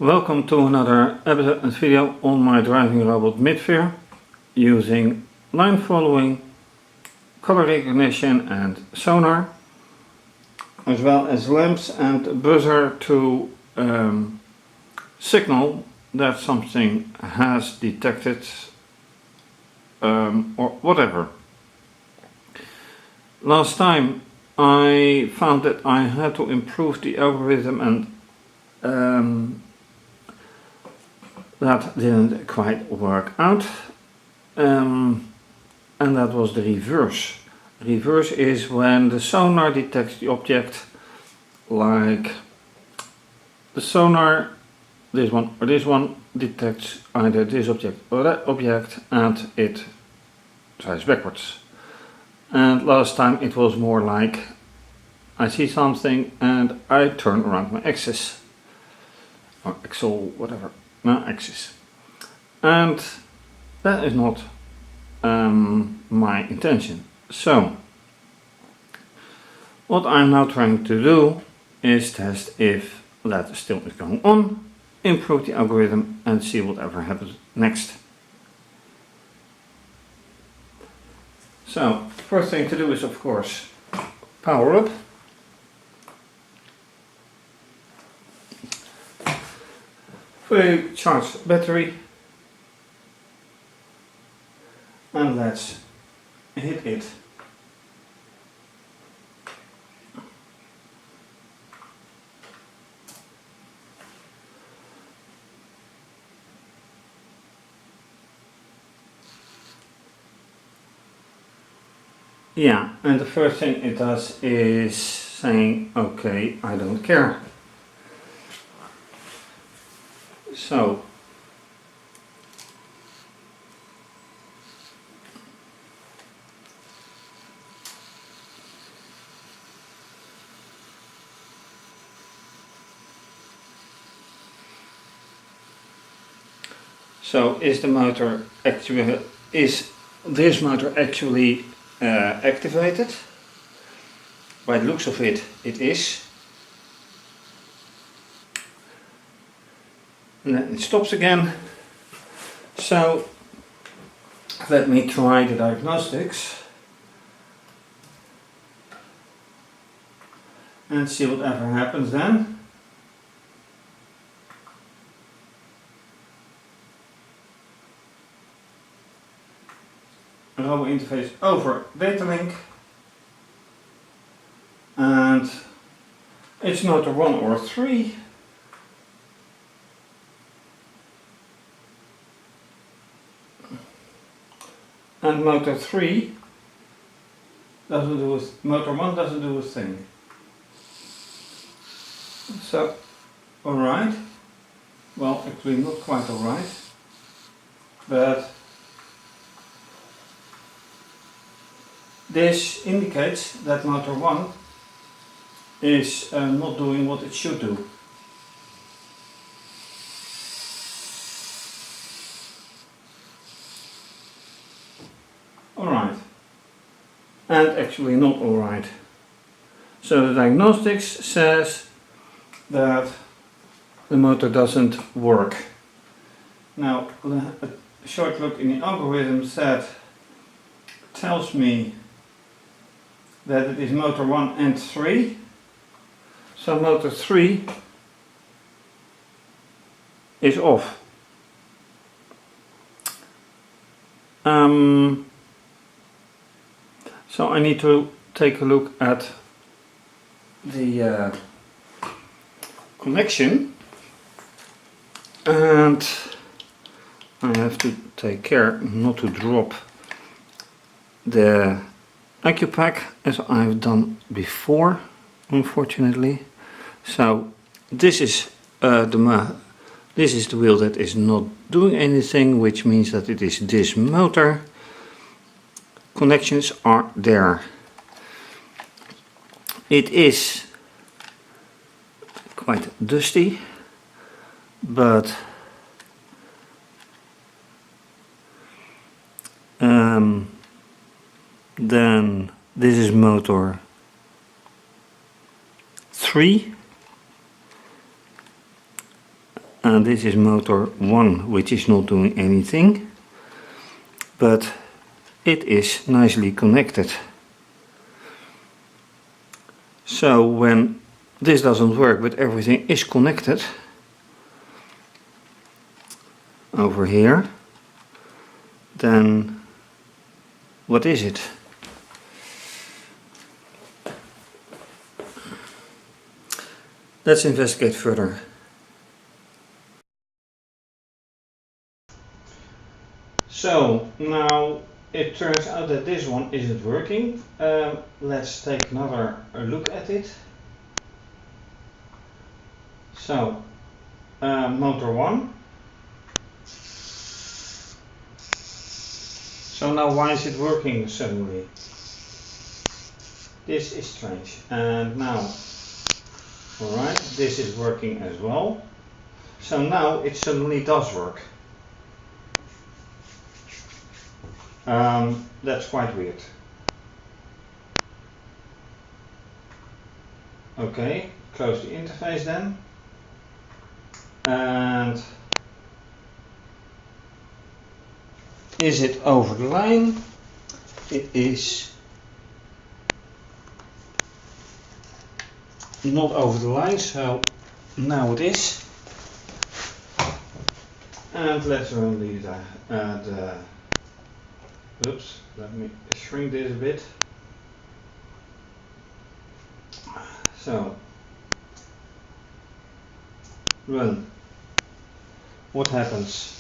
Welcome to another episode and video on my driving robot Mydfir using line following, color recognition and sonar, as well as lamps and buzzer to signal that something has detected or whatever. Last time I found that I had to improve the algorithm and that didn't quite work out, and that was the reverse. Reverse is when the sonar detects the object, like the sonar, this one or this one, detects either this object or that object and it drives backwards. And last time it was more like I see something and I turn around my axis, or axle, whatever. No, axis, and that is not my intention. So what I'm now trying to do is test if that still is going on, improve the algorithm and see whatever happens next. So first thing to do is of course power up. Fully charged battery, and let's hit it. Yeah, and the first thing it does is saying, okay, I don't care. So is the motor actually, is this motor actually activated? By the looks of it, it is. And then it stops again. So let me try the diagnostics and see whatever happens then. Robo interface over data link, and it's motor 1 or 3. And motor 3 doesn't do a, motor 1 doesn't do a thing. So, alright. Well, actually not quite alright. But this indicates that motor 1 is not doing what it should do. Alright, and actually not alright. So the diagnostics says that the motor doesn't work. Now a short look in the algorithm tells me that it is motor 1 and 3. So motor 3 is off. So I need to take a look at the connection, and I have to take care not to drop the AccuPack as I've done before, unfortunately. So this is the wheel that is not doing anything, which means that it is this motor. Connections are there. It is quite dusty, but then this is motor 3 and this is motor 1, which is not doing anything, but it is nicely connected. So when this doesn't work but everything is connected over here, then what is it? Let's investigate further. So now it turns out that this one isn't working. Let's take another look at it. So motor 1. So now why is it working suddenly? This is strange. And now, alright, this is working as well. So now it suddenly does work. That's quite weird. Okay, close the interface then. And is it over the line? It is not over the line, so now it is. And let's run the oops, let me shrink this a bit. So run. What happens?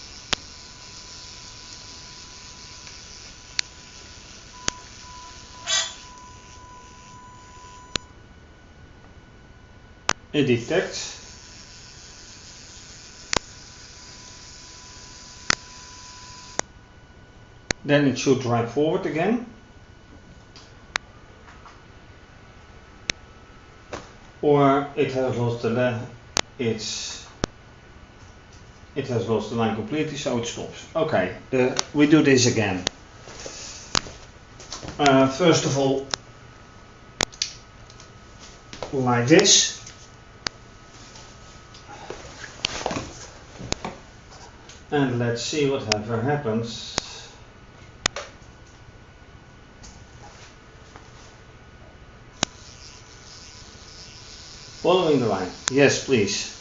It detects. Then it should drive forward again. Or it has lost the line. It has lost the line completely, so it stops. Okay, we do this again. First of all, like this. And let's see whatever happens. Following the line. Yes, please.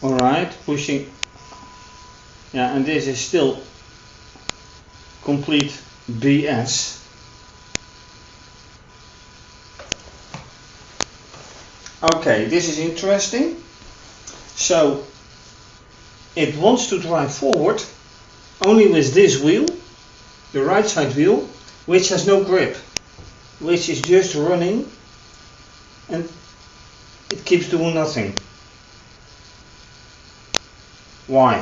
Alright, pushing. Yeah, and this is still complete BS. Okay, this is interesting. So it wants to drive forward only with this wheel, the right side wheel, which has no grip, which is just running, and it keeps doing nothing. Why?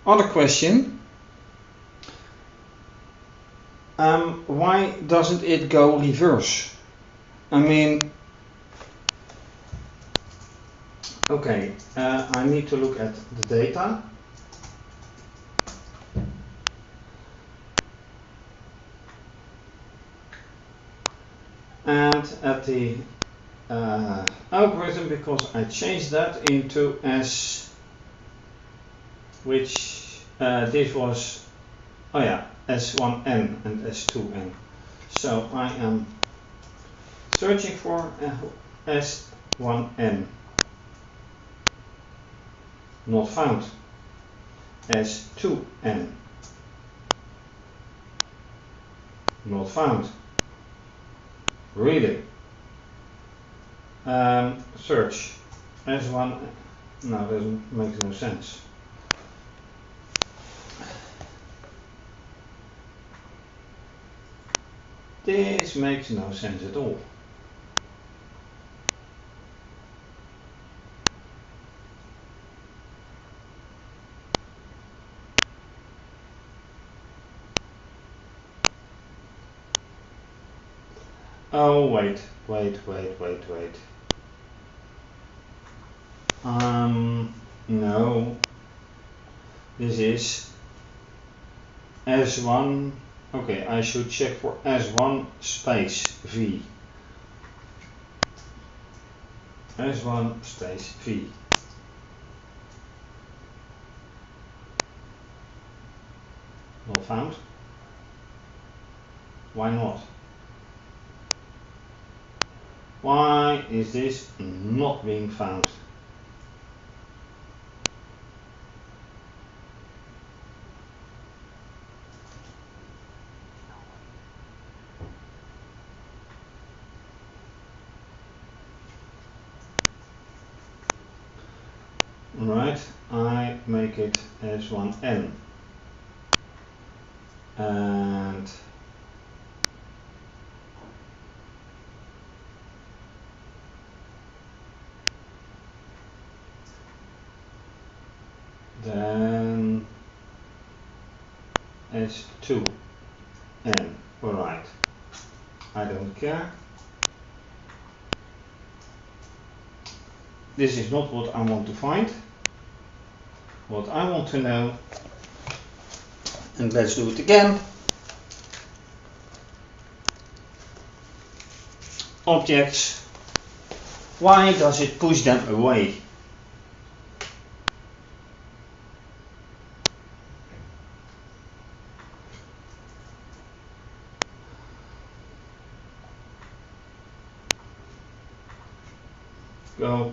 Other question. Why doesn't it go reverse? I mean, okay, I need to look at the data. And at the algorithm, because I changed that into S, which this was, oh yeah, S1N and S2N. So I am searching for S1N. Not found. S2N. Not found. Really? Search. S1. No, doesn't make no sense. This makes no sense at all. Oh, wait. No. This is S1. Okay, I should check for S1 space V. S1 space V. Not found. Why not? Why is this not being found? Right, I make it S1N. And then S2N. Alright, I don't care. This is not what I want to find. What I want to know, and let's do it again. Objects. Why does it push them away? Go.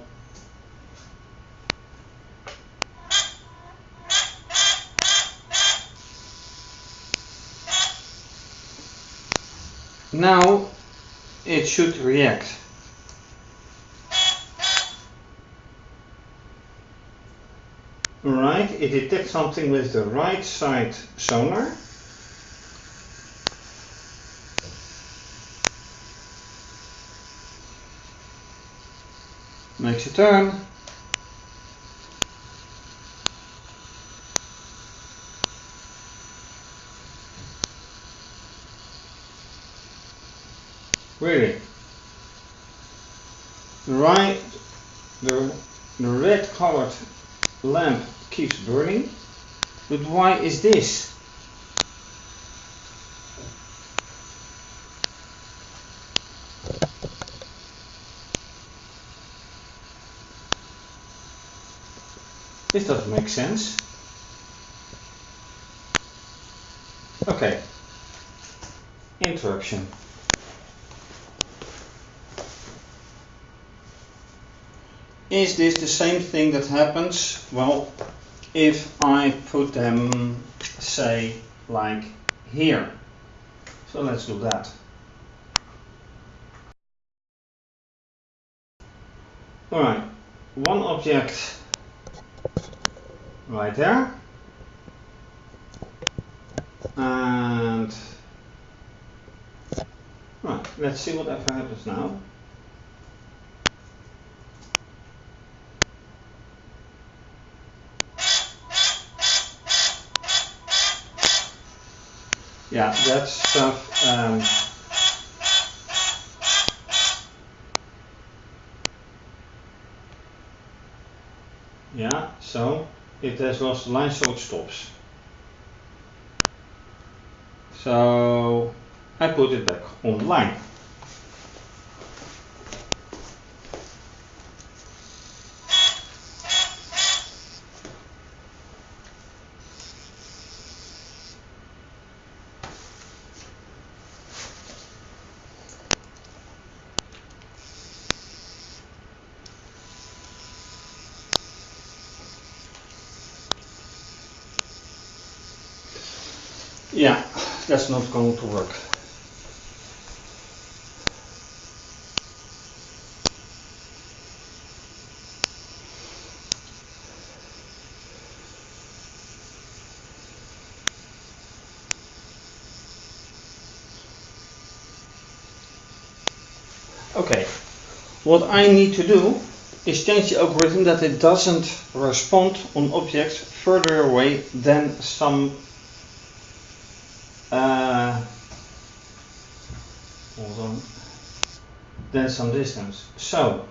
Now it should react. Right, it detects something with the right side sonar. Makes a turn. Really. The red colored lamp keeps burning. But why is this? This doesn't make sense. Okay. Interruption. Is this the same thing that happens? Well, if I put them, say, like here. So let's do that. Alright, one object right there. And right, let's see whatever happens now. Yeah, that stuff. Yeah, so it has lost the line, so it stops. So I put it back on the line. Yeah, that's not going to work. Okay, what I need to do is change the algorithm that it doesn't respond on objects further away than some distance. So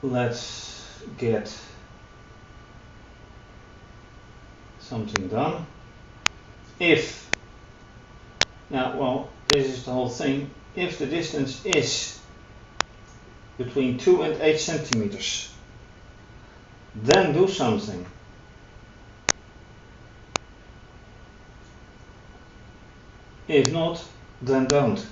let's get something done. If, now well, this is the whole thing, if the distance is between 2 and 8 centimeters, then do something. If not, then don't.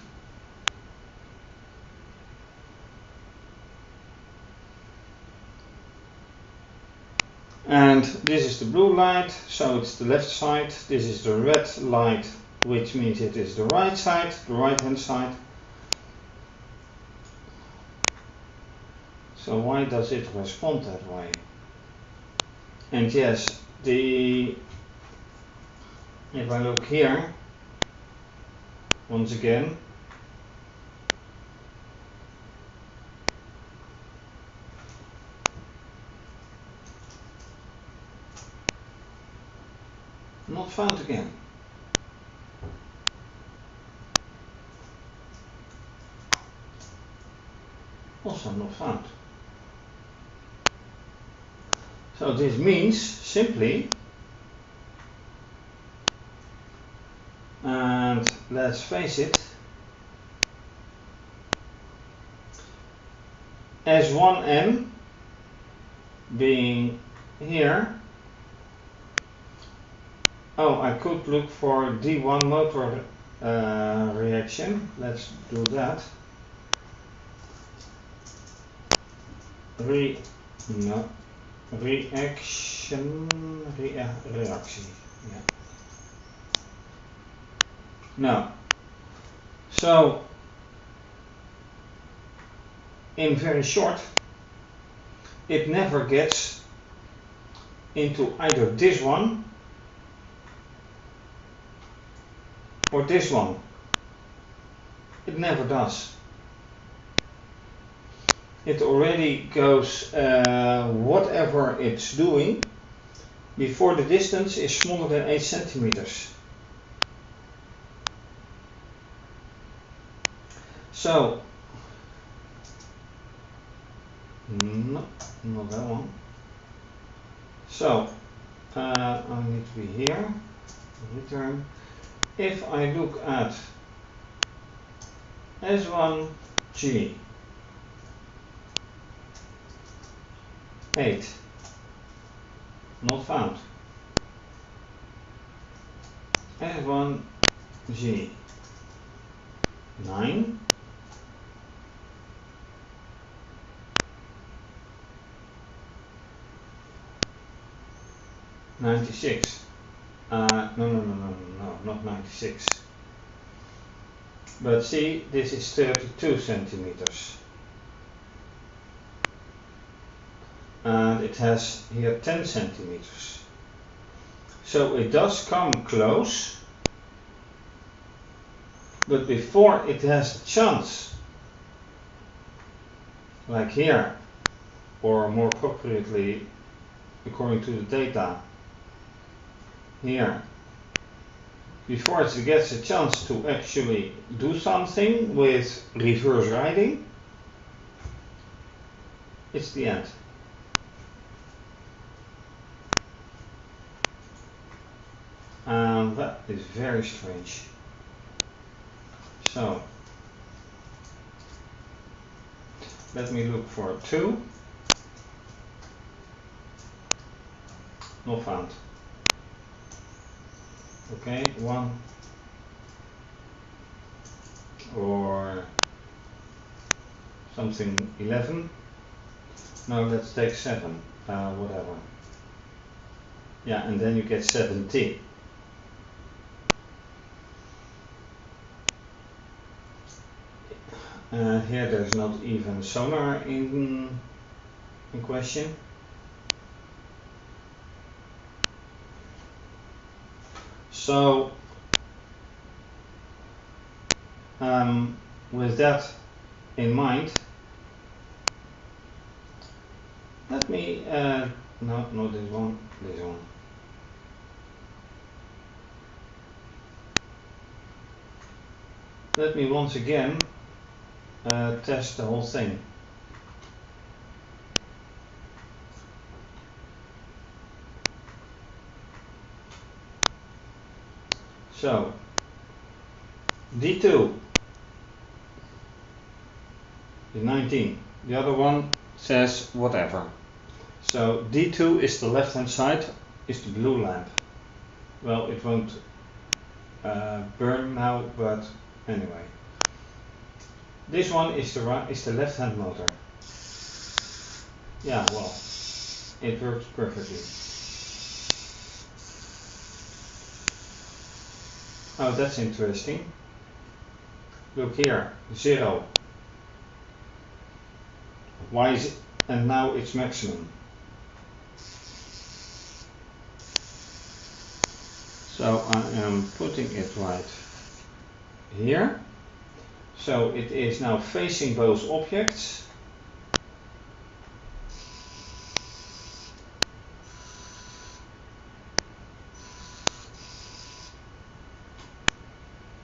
And this is the blue light, so it's the left side. This is the red light, which means it is the right side, the right hand side. So why does it respond that way? And yes, if I look here, once again, not found again. Also not found. So this means simply, and let's face it, S1N being here. Oh, I could look for D1 motor reaction. Let's do that. Reaction. Yeah. No. So, in very short, it never gets into either this one or this one. It never does. It already goes whatever it's doing before the distance is smaller than 8 centimeters. So, no, not that one. So, I need to be here, return. If I look at S1G 8, not found. S1G 9, '96. No, not 96. But see, this is 32 centimeters. And it has here 10 centimeters. So it does come close, but before it has a chance, like here, or more appropriately, according to the data, here, before it gets a chance to actually do something with reverse riding, it's the end. And that is very strange. So, let me look for 2. Not found. Okay, 1 or something 11. No, let's take 7. Whatever. Yeah, and then you get 70. Here there's not even sonar in question. So with that in mind, let me no, not this one, this one. Let me once again test the whole thing. So D2 is 19. The other one says whatever. So D2 is the left hand side, is the blue lamp. Well, it won't burn now, but anyway. This one is the left hand motor. Yeah, well, it works perfectly. Oh, that's interesting. Look here, 0. Why is it? And now it's maximum. So I am putting it right here. So it is now facing both objects.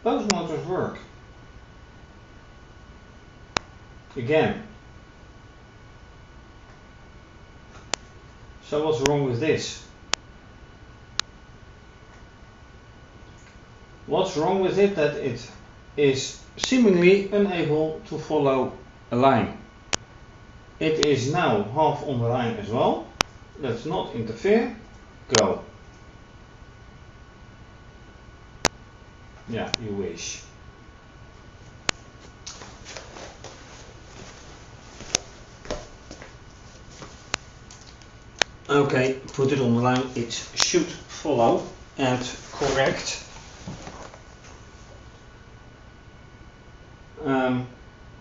Both motors work. Again. So what's wrong with this? What's wrong with it? That it is seemingly unable to follow a line. It is now half on the line as well. Let's not interfere. Go. Yeah, you wish. Okay, put it on the line. It should follow and correct.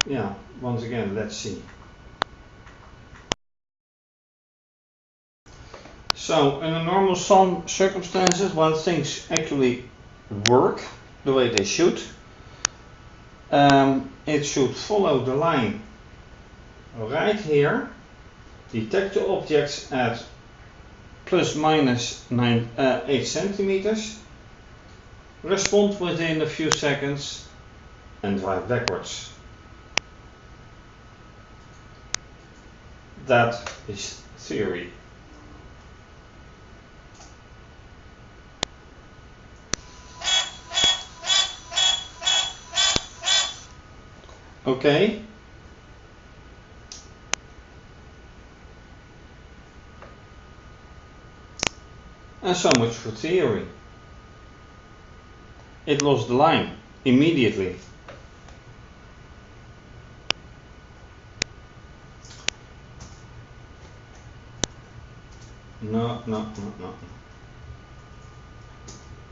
Yeah, once again, let's see. So, in a normal circumstances, when things actually work the way they should, it should follow the line right here, detect the objects at plus minus 8 centimeters, respond within a few seconds, and drive backwards. That is theory. Okay. And so much for theory. It lost the line immediately. No.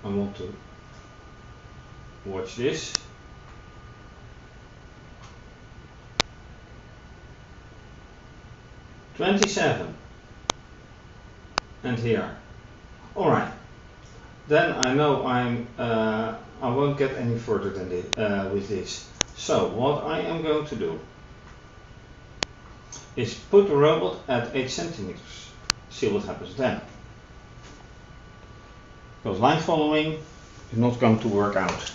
I want to watch this. $27 and here. Alright, then I know I won't get any further than this, with this. So what I am going to do is put the robot at 8 centimeters. See what happens then. Because line following is not going to work out.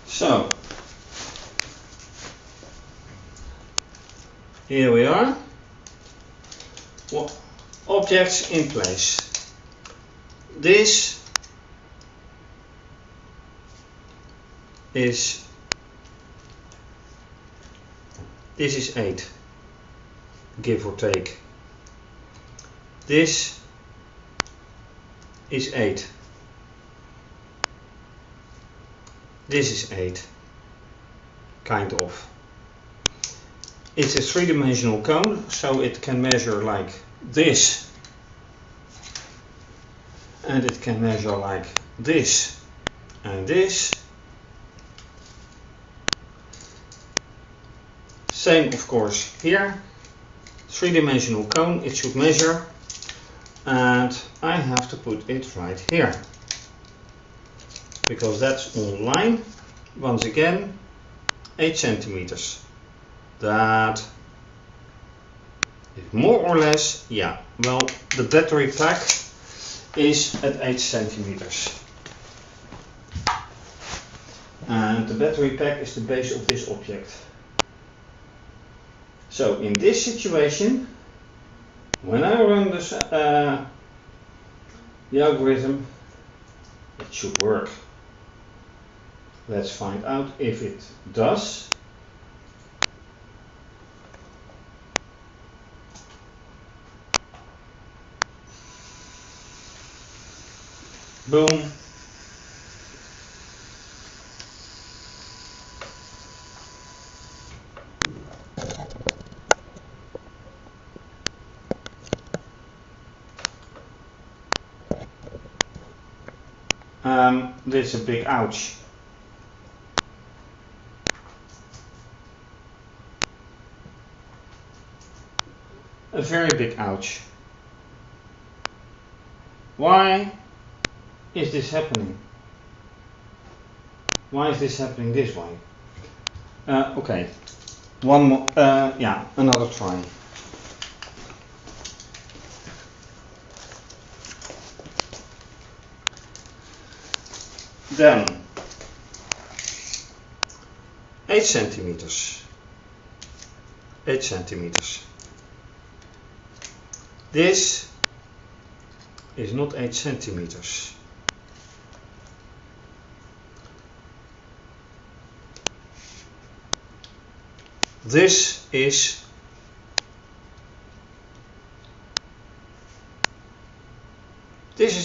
So, here we are. Well, objects in place. This is 8, give or take. This is 8. This is 8, kind of. It's a three-dimensional cone, so it can measure like this, and it can measure like this and this. Same, of course, here. Three-dimensional cone, it should measure, and I have to put it right here. Because that's on line, once again, 8 centimeters. That is more or less, yeah, well, the battery pack is at 8 centimeters. and the battery pack is the base of this object. So in this situation, when I run this, the algorithm, it should work. Let's find out if it does. Boom. This is a big ouch. A very big ouch. Why is this happening? Why is this happening this way? Okay, one more, yeah, another try. Then 8 centimeters. 8 centimeters. This is not 8 centimeters. This is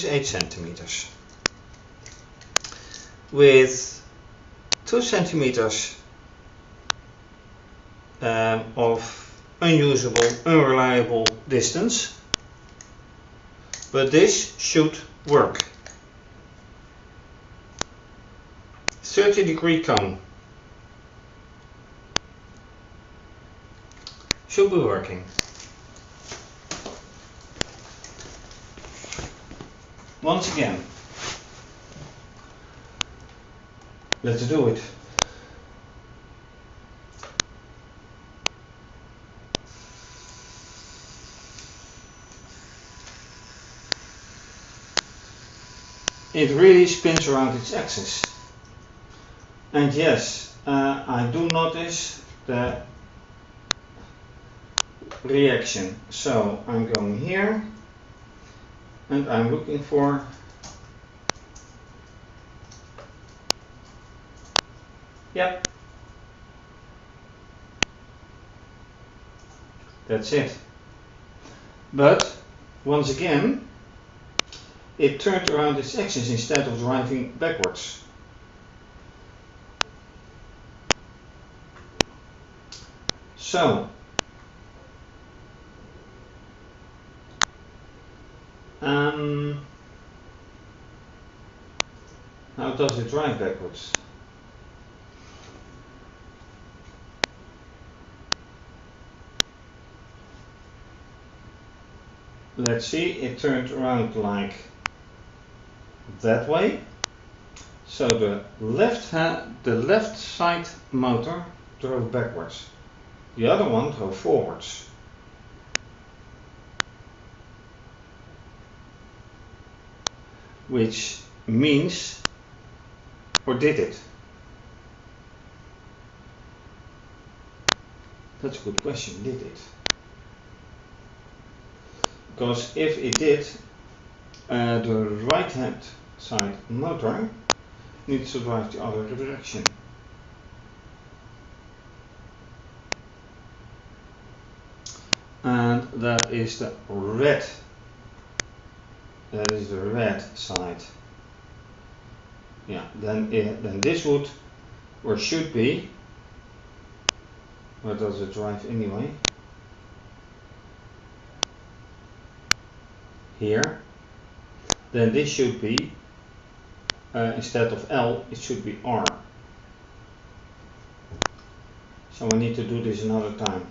8 centimeters. With 2 centimeters of unusable, unreliable distance, but this should work. 30-degree cone should be working. Once again, let's do it. It really spins around its axis. And yes, I do notice the reaction. So I'm going here and I'm looking for yep, that's it. But once again, it turned around its axis instead of driving backwards. So how does it drive backwards? Let's see, it turned around like that way. So the left side motor drove backwards. The other one drove forwards. Which means, or did it? That's a good question, did it? Because if it did, the right hand side motor needs to drive the other direction. And that is the red. That is the red side. Yeah, then this would, or should be, where does it drive anyway? Here. Then this should be, instead of L, it should be R. So I need to do this another time.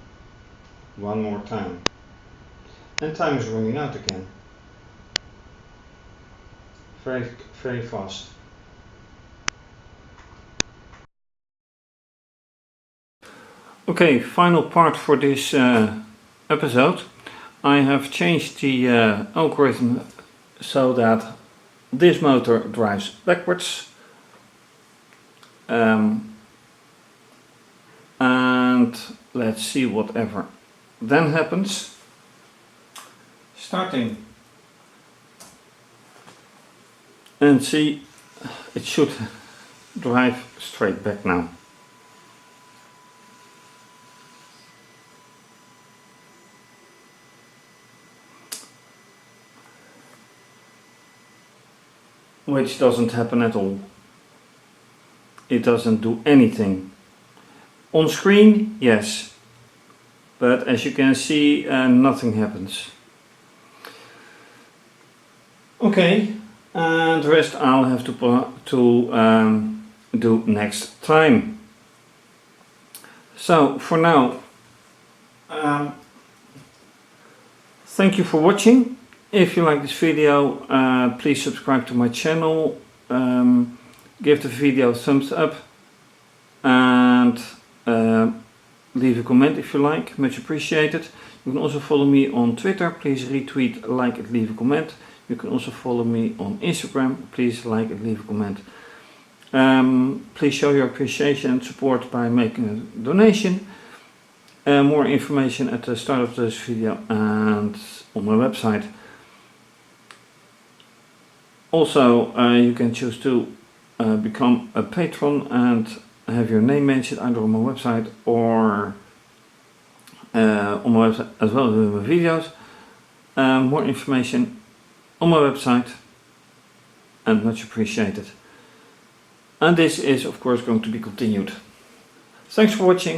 One more time. And time is running out again. Very, very fast. Okay, final part for this episode. I have changed the algorithm so that this motor drives backwards and let's see whatever then happens. Starting, and see, it should drive straight back now. Which doesn't happen at all. It doesn't do anything. On screen, yes, but as you can see, nothing happens. Okay, and the rest I'll have to do next time. So for now, thank you for watching. If you like this video, please subscribe to my channel, give the video a thumbs up, and leave a comment if you like, much appreciated. You can also follow me on Twitter, please retweet, like and leave a comment. You can also follow me on Instagram, please like and leave a comment. Please show your appreciation and support by making a donation. More information at the start of this video and on my website. Also, you can choose to become a patron and have your name mentioned either on my website or on my website as well as in my videos. More information on my website, and much appreciated. And this is of course going to be continued. Thanks for watching.